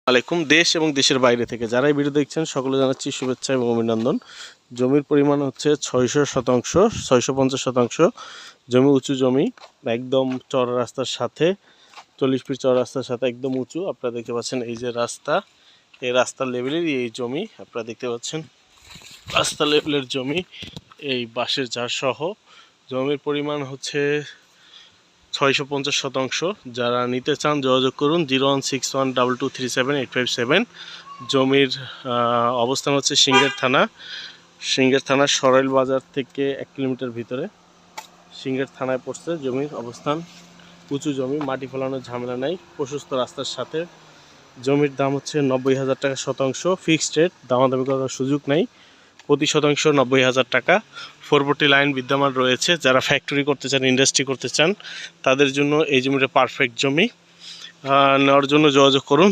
আলাইকুম। দেশ এবং দেশের বাইরে থেকে যারা এই ভিডিও দেখছেন সকলে জানাচ্ছি শুভেচ্ছা এবং অভিনন্দন। জমির পরিমাণ হচ্ছে 600 শতাংশ, 650 শতাংশ জমি, উঁচু জমি, একদম চওড়া রাস্তার সাথে, 40 ফিট চওড়া রাস্তার সাথে একদম উঁচু। আপনারা দেখতে পাচ্ছেন এই যে রাস্তা, এই রাস্তার লেভেলেরই এই জমি। আপনারা দেখতে পাচ্ছেন রাস্তা লেভেলের জমি, এই বাঁশের ঝাড় সহ জমির পরিমাণ হচ্ছে 650 শতাংশ। যারা নিতে চান যোগাযোগ করুন 01612237857। জমির অবস্থান হচ্ছে সিংহের থানা সরাইল বাজার থেকে 1 কিলোমিটার ভিতরে সিংহের থানায় পড়ছে জমির অবস্থান। উঁচু জমি, মাটি ফেলানোর ঝামেলা নাই, প্রশস্ত রাস্তার সাথে। জমির দাম হচ্ছে 90,000 টাকা শতাংশ, ফিক্সড রেট, দামাদামি করার সুযোগ নাই। প্রতি শতাংশ 90,000 টাকা। 440 লাইন বিদ্যমান রয়েছে। যারা ফ্যাক্টরি করতে চান, ইন্ডাস্ট্রি করতে চান, তাদের জন্য এই জমিটা পারফেক্ট জমি। নেওয়ার জন্য যোগাযোগ করুন